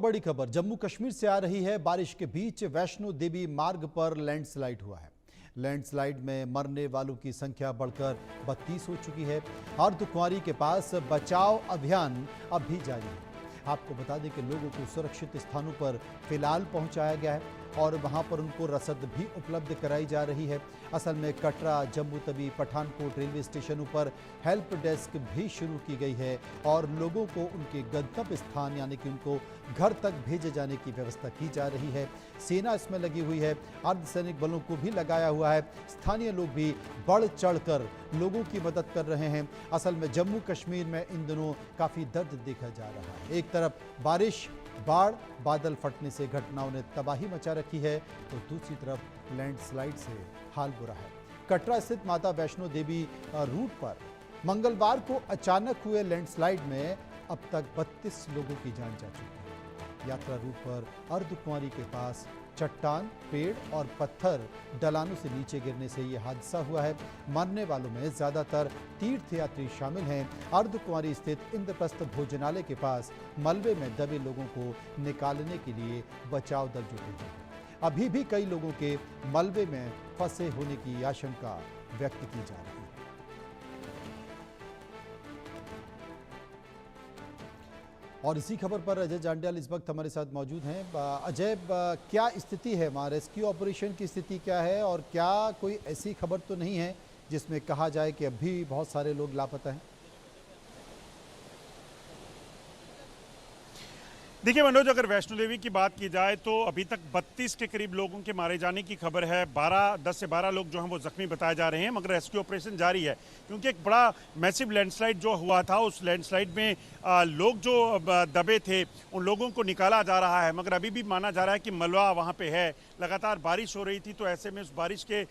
बड़ी खबर जम्मू कश्मीर से आ रही है। बारिश के बीच वैष्णो देवी मार्ग पर लैंडस्लाइड हुआ है। लैंडस्लाइड में मरने वालों की संख्या बढ़कर 32 हो चुकी है। अर्धकुंवारी के पास बचाव अभियान अब भी जारी है। आपको बता दें कि लोगों को सुरक्षित स्थानों पर फिलहाल पहुंचाया गया है और वहां पर उनको रसद भी उपलब्ध कराई जा रही है। असल में कटरा, जम्मू तवी, पठानकोट रेलवे स्टेशनों पर हेल्प डेस्क भी शुरू की गई है और लोगों को उनके गंतव्य स्थान यानी कि उनको घर तक भेजे जाने की व्यवस्था की जा रही है। सेना इसमें लगी हुई है, अर्धसैनिक बलों को भी लगाया हुआ है। स्थानीय लोग भी बढ़ चढ़कर लोगों की मदद कर रहे हैं। असल में जम्मू कश्मीर में इन दिनों काफ़ी दर्द देखा जा रहा है। एक तरफ बारिश, बाढ़, बादल फटने से घटनाओं ने तबाही मचा रखी है तो दूसरी तरफ लैंडस्लाइड से हाल बुरा है। कटरा स्थित माता वैष्णो देवी रूट पर मंगलवार को अचानक हुए लैंडस्लाइड में अब तक 32 लोगों की जान जा चुकी है। यात्रा रूट पर अर्धकुंवारी के पास चट्टान, पेड़ और पत्थर ढलानों से नीचे गिरने से यह हादसा हुआ है। मरने वालों में ज्यादातर तीर्थयात्री शामिल हैं। अर्धकुंवारी स्थित इंद्रप्रस्थ भोजनालय के पास मलबे में दबे लोगों को निकालने के लिए बचाव दल जुटे हैं। अभी भी कई लोगों के मलबे में फंसे होने की आशंका व्यक्त की जा रही है। और इसी खबर पर अजय जांड्याल इस वक्त हमारे साथ मौजूद हैं। अजय, क्या स्थिति है वहाँ? रेस्क्यू ऑपरेशन की स्थिति क्या है और क्या कोई ऐसी खबर तो नहीं है जिसमें कहा जाए कि अभी बहुत सारे लोग लापता हैं? देखिए मनोज, अगर वैष्णो देवी की बात की जाए तो अभी तक 32 के करीब लोगों के मारे जाने की खबर है। 10 से 12 लोग जो हैं वो जख्मी बताए जा रहे हैं, मगर रेस्क्यू ऑपरेशन जारी है क्योंकि एक बड़ा मैसिव लैंडस्लाइड जो हुआ था उस लैंडस्लाइड में लोग जो दबे थे उन लोगों को निकाला जा रहा है। मगर अभी भी माना जा रहा है कि मलबा वहाँ पे है। लगातार बारिश हो रही थी तो ऐसे में उस बारिश के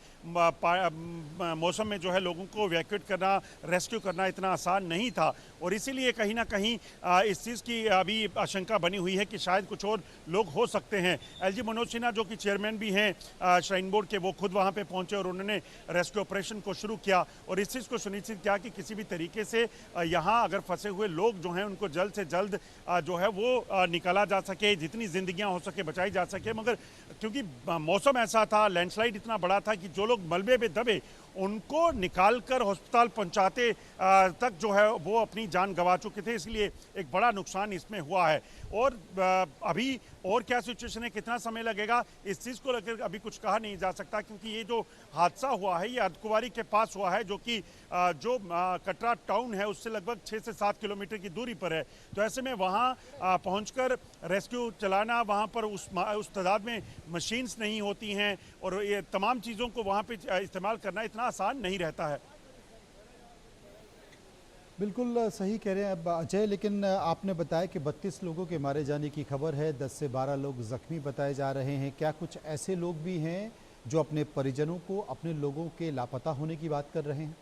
मौसम में जो है लोगों को इवैक्यूएट करना, रेस्क्यू करना इतना आसान नहीं था और इसीलिए कहीं ना कहीं इस चीज़ की अभी आशंका बनी हुई है कि शायद कुछ और लोग हो सकते हैं। एलजी मनोज सिन्हा जो कि चेयरमैन भी हैं श्राइन बोर्ड के, वो खुद वहां पे पहुंचे और उन्होंने रेस्क्यू ऑपरेशन को शुरू किया और इस चीज़ को सुनिश्चित किया कि किसी भी तरीके से यहां अगर फंसे हुए लोग जो हैं उनको जल्द से जल्द जो है वो निकाला जा सके, जितनी जिंदगियां हो सके बचाई जा सके। मगर क्योंकि मौसम ऐसा था, लैंडस्लाइड इतना बड़ा था कि जो लोग मलबे में दबे उनको निकालकर अस्पताल पहुंचाते तक जो है वो अपनी जान गंवा चुके थे, इसलिए एक बड़ा नुकसान इसमें हुआ है। और अभी और क्या सिचुएशन है, कितना समय लगेगा, इस चीज़ को लेकर अभी कुछ कहा नहीं जा सकता क्योंकि ये जो हादसा हुआ है ये अर्धकुंवारी के पास हुआ है जो कि जो कटरा टाउन है उससे लगभग 6 से 7 किलोमीटर की दूरी पर है। तो ऐसे में वहाँ पहुँचकर रेस्क्यू चलाना, वहाँ पर उस तादाद में मशीन्स नहीं होती हैं और ये तमाम चीज़ों को वहाँ पर इस्तेमाल करना इतना आसान नहीं रहता है। बिल्कुल सही कह रहे हैं अब अजय, लेकिन आपने बताया कि 32 लोगों के मारे जाने की खबर है, 10 से 12 लोग जख्मी बताए जा रहे हैं। क्या कुछ ऐसे लोग भी हैं जो अपने परिजनों को, अपने लोगों के लापता होने की बात कर रहे हैं?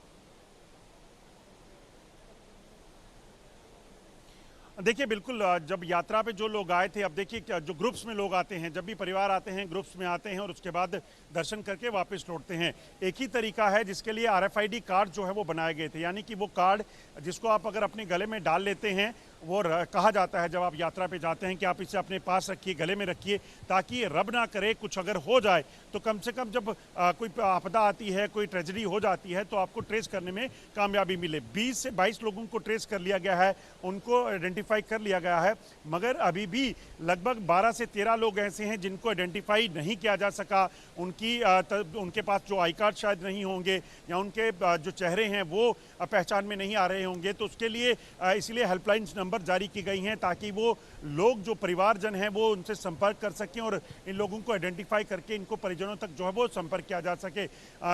देखिए बिल्कुल, जब यात्रा पे जो लोग आए थे, अब देखिए जो ग्रुप्स में लोग आते हैं, जब भी परिवार आते हैं ग्रुप्स में आते हैं और उसके बाद दर्शन करके वापस लौटते हैं। एक ही तरीका है जिसके लिए RFID कार्ड जो है वो बनाए गए थे, यानी कि वो कार्ड जिसको आप अगर अपने गले में डाल लेते हैं, वो कहा जाता है जब आप यात्रा पे जाते हैं कि आप इसे अपने पास रखिए, गले में रखिए, ताकि रब ना करे कुछ अगर हो जाए तो कम से कम जब कोई आपदा आती है, कोई ट्रेजेडी हो जाती है तो आपको ट्रेस करने में कामयाबी मिले। 20 से 22 लोगों को ट्रेस कर लिया गया है, उनको आइडेंटिफाई कर लिया गया है, मगर अभी भी लगभग 12 से 13 लोग ऐसे हैं जिनको आइडेंटिफाई नहीं किया जा सका। उनके पास जो आई कार्ड शायद नहीं होंगे या उनके जो चेहरे हैं वो पहचान में नहीं आ रहे होंगे, तो उसके लिए इसलिए हेल्पलाइन नंबर जारी की गई हैं ताकि वो लोग जो परिवारजन हैं वो उनसे संपर्क कर सकें और इन लोगों को आइडेंटिफाई करके इनको परिजनों तक जो है वो संपर्क किया जा सके।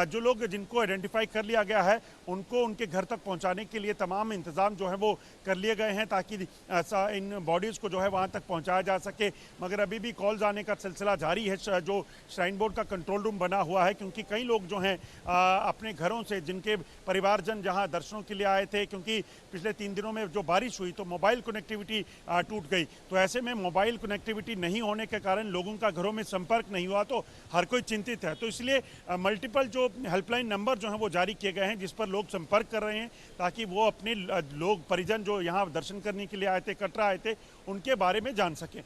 जो लोग जिनको आइडेंटिफाई कर लिया गया है उनको उनके घर तक पहुंचाने के लिए तमाम इंतजाम जो है वो कर लिए गए हैं ताकि इन बॉडीज़ को जो है वहाँ तक पहुँचाया जा सके। मगर अभी भी कॉल्स आने का सिलसिला जारी है। जो श्राइन बोर्ड का कंट्रोल रूम बना हुआ है, क्योंकि कई लोग जो हैं अपने घरों से, जिनके परिवारजन जहाँ दर्शनों के लिए आए थे, क्योंकि पिछले 3 दिनों में जो बारिश हुई तो मोबाइल कनेक्टिविटी टूट गई, तो ऐसे में मोबाइल कनेक्टिविटी नहीं होने के कारण लोगों का घरों में संपर्क नहीं हुआ, तो हर कोई चिंतित है। तो इसलिए मल्टीपल जो हेल्पलाइन नंबर जो हैं वो जारी किए गए हैं जिस पर लोग संपर्क कर रहे हैं ताकि वो अपने लोग परिजन जो यहाँ दर्शन करने के लिए आए थे, कटरा आए थे, उनके बारे में जान सकें।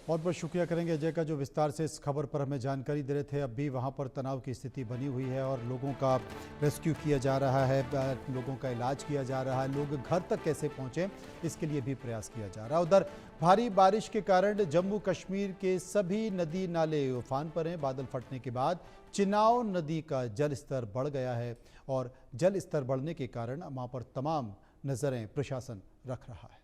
बहुत बहुत शुक्रिया करेंगे अजय का, जो विस्तार से इस खबर पर हमें जानकारी दे रहे थे। अब भी वहां पर तनाव की स्थिति बनी हुई है और लोगों का रेस्क्यू किया जा रहा है, लोगों का इलाज किया जा रहा है, लोग घर तक कैसे पहुंचे इसके लिए भी प्रयास किया जा रहा है। उधर भारी बारिश के कारण जम्मू कश्मीर के सभी नदी नाले उफान पर हैं। बादल फटने के बाद चिनाव नदी का जल स्तर बढ़ गया है और जल स्तर बढ़ने के कारण वहां पर तमाम नजरें प्रशासन रख रहा है।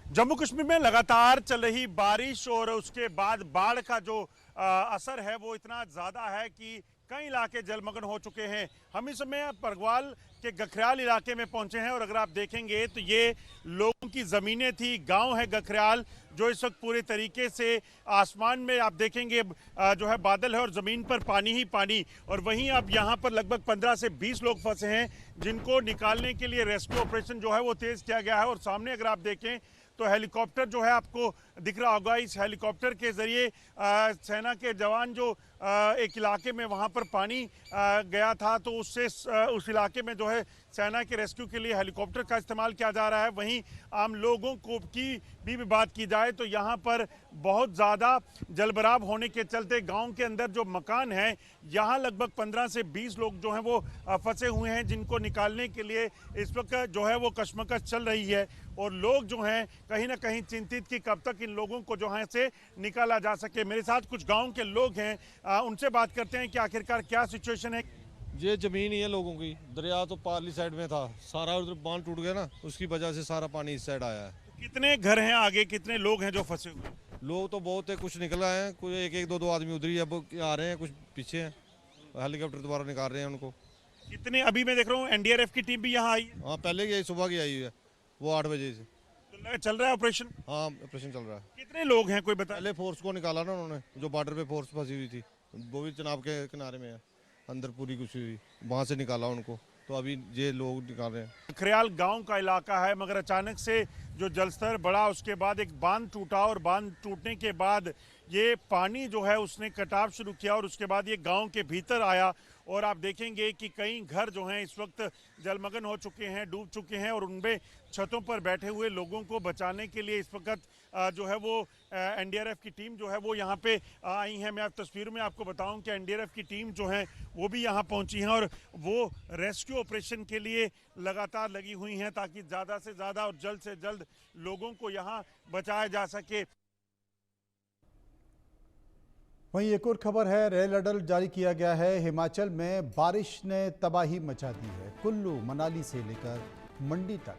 जम्मू कश्मीर में लगातार चल रही बारिश और उसके बाद बाढ़ का जो असर है वो इतना ज़्यादा है कि कई इलाके जलमग्न हो चुके हैं। हम इस समय परगवाल के गखरयाल इलाके में पहुंचे हैं और अगर आप देखेंगे तो ये लोगों की ज़मीनें थी, गांव है गखरयाल, जो इस वक्त पूरे तरीके से आसमान में आप देखेंगे जो है बादल है और ज़मीन पर पानी ही पानी। और वहीं अब यहाँ पर लगभग 15 से 20 लोग फंसे हैं जिनको निकालने के लिए रेस्क्यू ऑपरेशन जो है वो तेज़ किया गया है। और सामने अगर आप देखें तो हेलीकॉप्टर जो है आपको दिख रहा होगा, इस हेलीकॉप्टर के ज़रिए सेना के जवान जो एक इलाके में वहाँ पर पानी गया था तो उससे उस इलाके में जो है सेना के रेस्क्यू के लिए हेलीकॉप्टर का इस्तेमाल किया जा रहा है। वहीं आम लोगों को की भी बात की जाए तो यहाँ पर बहुत ज़्यादा जलभराव होने के चलते गांव के अंदर जो मकान है यहाँ लगभग 15 से 20 लोग जो हैं वो फंसे हुए हैं, जिनको निकालने के लिए इस वक्त जो है वो कशमकश चल रही है। और लोग जो हैं कहीं ना कहीं चिंतित कि कब तक इन लोगों को जो है से निकाला जा सके। मेरे साथ कुछ गाँव के लोग हैं, उनसे बात करते हैं कि आखिरकार क्या सिचुएशन है। ये जमीन ही है लोगों की, दरिया तो पारली साइड में था, सारा उधर बांध टूट गया ना, उसकी वजह से सारा पानी इस साइड आया है। कितने घर हैं आगे, कितने लोग हैं जो फंसे हुए? लोग तो बहुत है, कुछ निकल आए हैं, कुछ एक एक दो आदमी उधर ही अब आ रहे हैं, कुछ पीछे हैं, हेलीकॉप्टर द्वारा निकाल रहे हैं उनको। कितने अभी मैं देख रहा हूँ एनडीआरएफ की टीम भी यहाँ आई है? हाँ, पहले की सुबह की आई हुई है, वो 8 बजे से तो चल रहा है ऑपरेशन? हाँ, ऑपरेशन चल रहा है। कितने लोग हैं कोई बता? पहले फोर्स को निकाला ना उन्होंने, जो बॉर्डर पे फोर्स फंसी हुई थी, वो भी चनाब के किनारे में है, अंदर पूरी घुसी हुई, वहाँ से निकाला उनको, तो अभी ये लोग निकाल रहे हैं। खरियाल गांव का इलाका है, मगर अचानक से जो जलस्तर बढ़ा उसके बाद एक बांध टूटा और बांध टूटने के बाद ये पानी जो है उसने कटाव शुरू किया और उसके बाद ये गांव के भीतर आया। और आप देखेंगे कि कई घर जो हैं इस वक्त जलमग्न हो चुके हैं, डूब चुके हैं और उनमें छतों पर बैठे हुए लोगों को बचाने के लिए इस वक्त जो है वो एनडीआरएफ की टीम जो है वो यहाँ पे आई है। मैं आप तस्वीरों में आपको बताऊं कि एनडीआरएफ की टीम जो है वो भी यहाँ पहुँची हैं और वो रेस्क्यू ऑपरेशन के लिए लगातार लगी हुई हैं ताकि ज़्यादा से ज़्यादा और जल्द से जल्द लोगों को यहाँ बचाया जा सके। वहीं एक और खबर है, रेड अलर्ट जारी किया गया है। हिमाचल में बारिश ने तबाही मचा दी है। कुल्लू मनाली से लेकर मंडी तक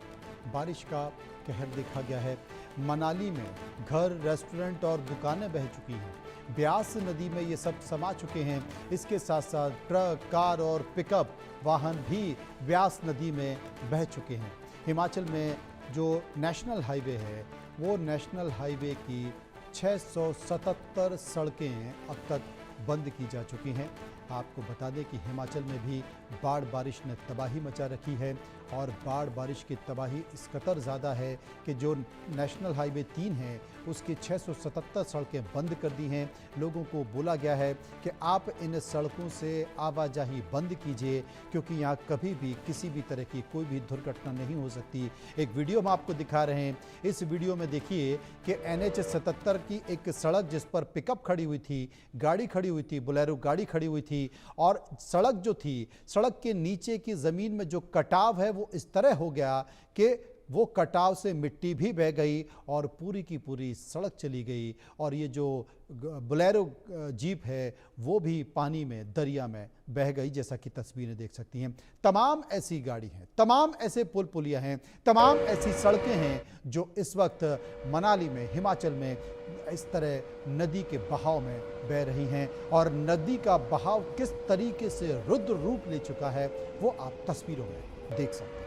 बारिश का कहर देखा गया है। मनाली में घर, रेस्टोरेंट और दुकानें बह चुकी हैं। ब्यास नदी में ये सब समा चुके हैं। इसके साथ साथ ट्रक, कार और पिकअप वाहन भी ब्यास नदी में बह चुके हैं। हिमाचल में जो नेशनल हाईवे है वो नेशनल हाईवे की 677 सड़कें अब तक बंद की जा चुकी हैं। आपको बता दें कि हिमाचल में भी बाढ़ बारिश ने तबाही मचा रखी है और बाढ़ बारिश की तबाही इस कदर ज़्यादा है कि जो नेशनल हाईवे 3 है उसकी 677 सड़कें बंद कर दी हैं। लोगों को बोला गया है कि आप इन सड़कों से आवाजाही बंद कीजिए क्योंकि यहाँ कभी भी किसी भी तरह की कोई भी दुर्घटना नहीं हो सकती। एक वीडियो हम आपको दिखा रहे हैं। इस वीडियो में देखिए कि NH 77 की एक सड़क जिस पर पिकअप खड़ी हुई थी, गाड़ी खड़ी हुई थी, बोलेरो गाड़ी खड़ी हुई थी और सड़क जो थी, सड़क के नीचे की ज़मीन में जो कटाव है वो इस तरह हो गया कि वो कटाव से मिट्टी भी बह गई और पूरी की पूरी सड़क चली गई और ये जो बोलेरो जीप है वो भी पानी में, दरिया में बह गई, जैसा कि तस्वीरें देख सकती हैं। तमाम ऐसी गाड़ी हैं, तमाम ऐसे पुल पुलिया हैं, तमाम ऐसी सड़कें हैं जो इस वक्त मनाली में, हिमाचल में इस तरह नदी के बहाव में बह रही हैं और नदी का बहाव किस तरीके से रुद्र रूप ले चुका है वो आप तस्वीरों में देख सकते हैं।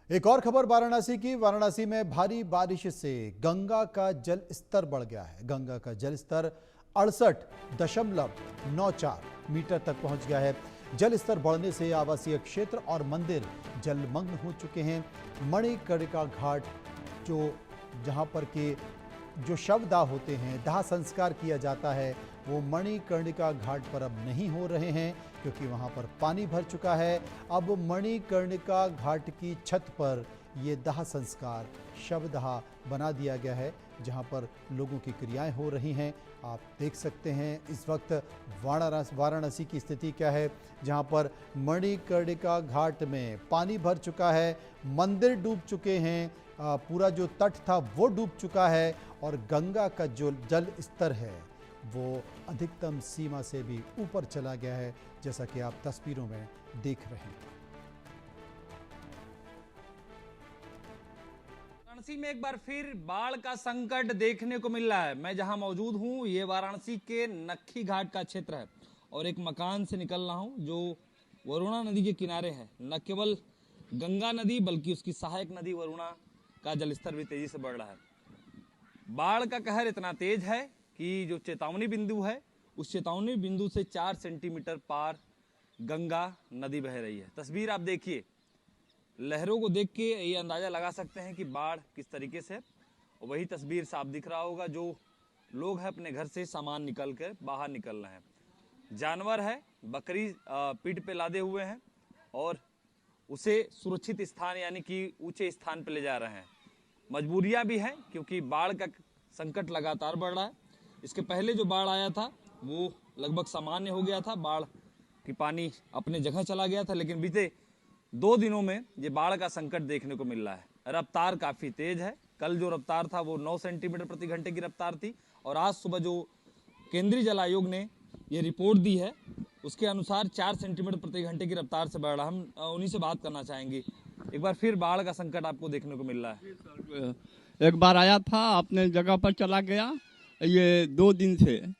एक और खबर वाराणसी की। वाराणसी में भारी बारिश से गंगा का जल स्तर बढ़ गया है। गंगा का जल स्तर 68.94 मीटर तक पहुंच गया है। जल स्तर बढ़ने से आवासीय क्षेत्र और मंदिर जलमग्न हो चुके हैं। मणिकर्णिका घाट जहां पर के जो शवदाह होते हैं, दाह संस्कार किया जाता है, वो मणिकर्णिका घाट पर अब नहीं हो रहे हैं क्योंकि वहां पर पानी भर चुका है। अब मणिकर्णिका घाट की छत पर ये दाह संस्कार शवदाह बना दिया गया है, जहां पर लोगों की क्रियाएं हो रही हैं। आप देख सकते हैं इस वक्त वाराणसी की स्थिति क्या है, जहां पर मणिकर्णिका घाट में पानी भर चुका है, मंदिर डूब चुके हैं, पूरा जो तट था वो डूब चुका है और गंगा का जो जल स्तर है वो अधिकतम सीमा से भी ऊपर चला गया है, जैसा कि आप तस्वीरों में देख रहे हैं। वाराणसी में एक बार फिर बाढ़ का संकट देखने को मिल रहा है। मैं जहां मौजूद हूं ये वाराणसी के नक्खी घाट का क्षेत्र है और एक मकान से निकल रहा हूं जो वरुणा नदी के किनारे है। न केवल गंगा नदी बल्कि उसकी सहायक नदी वरुणा का जलस्तर भी तेजी से बढ़ रहा है। बाढ़ का कहर इतना तेज है कि जो चेतावनी बिंदु है उस चेतावनी बिंदु से 4 सेंटीमीटर पार गंगा नदी बह रही है। तस्वीर आप देखिए, लहरों को देख के ये अंदाजा लगा सकते हैं कि बाढ़ किस तरीके से है। वही तस्वीर साफ दिख रहा होगा, जो लोग हैं अपने घर से सामान निकल कर बाहर निकल रहे हैं। जानवर है, बकरी पीठ पे लादे हुए हैं और उसे सुरक्षित स्थान यानी कि ऊंचे स्थान पे ले जा रहे हैं। मजबूरियां भी हैं क्योंकि बाढ़ का संकट लगातार बढ़ रहा है। इसके पहले जो बाढ़ आया था वो लगभग सामान्य हो गया था, बाढ़ की पानी अपने जगह चला गया था, लेकिन बीते 2 दिनों में ये बाढ़ का संकट देखने को मिल रहा है। रफ्तार काफी तेज है। कल जो रफ्तार था वो 9 सेंटीमीटर प्रति घंटे की रफ्तार थी और आज सुबह जो केंद्रीय जल आयोग ने ये रिपोर्ट दी है उसके अनुसार 4 सेंटीमीटर प्रति घंटे की रफ्तार से बढ़ रहा। हम उन्हीं से बात करना चाहेंगे। एक बार फिर बाढ़ का संकट आपको देखने को मिल रहा है। एक बार आया था, अपने जगह पर चला गया। ये 2 दिन से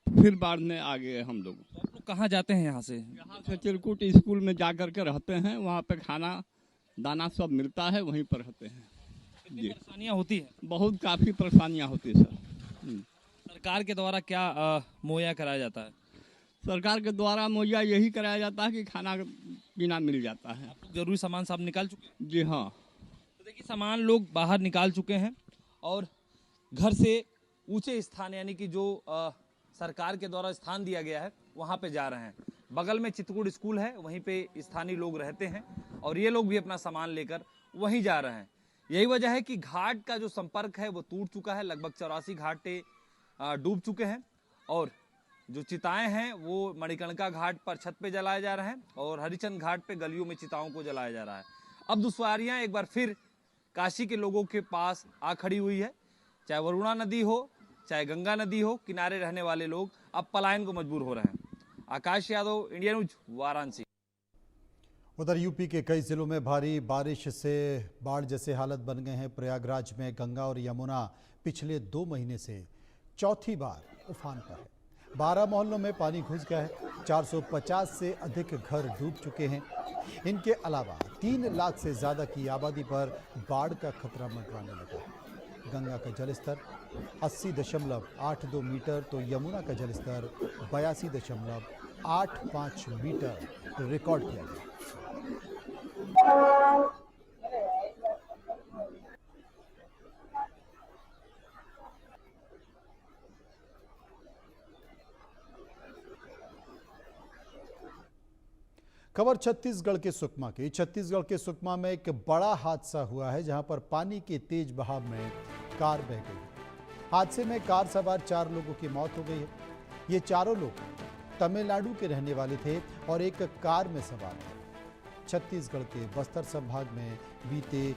फिर बाढ़ में आ गए हम लोग। आप लोग कहाँ जाते हैं यहाँ से? यहाँ से चिरकुट स्कूल में जा कर के रहते हैं, वहाँ पे खाना दाना सब मिलता है, वहीं पर रहते हैं। कितनी परेशानियाँ होती है? बहुत काफ़ी परेशानियाँ होती है सर। सरकार के द्वारा क्या मुहैया कराया जाता है? सरकार के द्वारा मुहैया यही कराया जाता है कि खाना पीना मिल जाता है। आप लोग जरूरी सामान सब निकाल चुके हैं? जी हाँ। तो देखिए, सामान लोग बाहर निकाल चुके हैं और घर से ऊंचे स्थान यानी कि जो सरकार के द्वारा स्थान दिया गया है वहाँ पे जा रहे हैं। बगल में चित्रकूट स्कूल है, वहीं पे स्थानीय लोग रहते हैं और ये लोग भी अपना सामान लेकर वहीं जा रहे हैं। यही वजह है कि घाट का जो संपर्क है वो टूट चुका है। लगभग 84 घाटे डूब चुके हैं और जो चिताएं हैं वो मणिकर्णिका घाट पर छत पे जलाए जा रहे हैं और हरिचंद घाट पे गलियों में चिताओं को जलाया जा रहा है। अब दुश्वारियां एक बार फिर काशी के लोगों के पास आ खड़ी हुई है। चाहे वरुणा नदी हो चाहे गंगा नदी हो, किनारे रहने वाले लोग अब पलायन को मजबूर हो रहे हैं। आकाश यादव, इंडिया न्यूज, वाराणसी। उधर यूपी के कई जिलों में भारी बारिश से बाढ़ जैसे हालत बन गए हैं। प्रयागराज में गंगा और यमुना पिछले 2 महीने से चौथी बार उफान पर है। 12 मोहल्लों में पानी घुस गया है। 450 से अधिक घर डूब चुके हैं। इनके अलावा 3 लाख से ज्यादा की आबादी पर बाढ़ का खतरा मंडराने लगा है। गंगा का जलस्तर 80.82 मीटर तो यमुना का जलस्तर 82.85 मीटर रिकॉर्ड किया गया। खबर छत्तीसगढ़ के सुकमा की। छत्तीसगढ़ के सुकमा में एक बड़ा हादसा हुआ है, जहां पर पानी के तेज बहाव में कार बह गई। हादसे में कार सवार 4 लोगों की मौत हो गई है। ये चारों लोग तमिलनाडु के रहने वाले थे और एक कार में सवार थे। छत्तीसगढ़ के बस्तर संभाग में बीते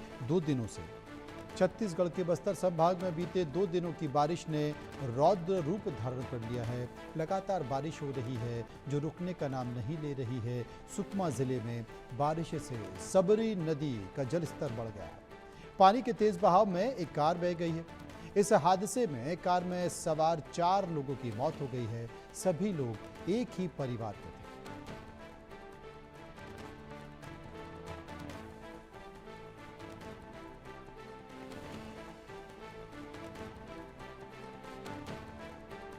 2 दिनों की बारिश ने रौद्र रूप धारण कर लिया है। लगातार बारिश हो रही है जो रुकने का नाम नहीं ले रही है। सुकमा जिले में बारिश से सबरी नदी का जलस्तर बढ़ गया है। पानी के तेज बहाव में एक कार बह गई है। इस हादसे में कार में सवार 4 लोगों की मौत हो गई है। सभी लोग एक ही परिवार के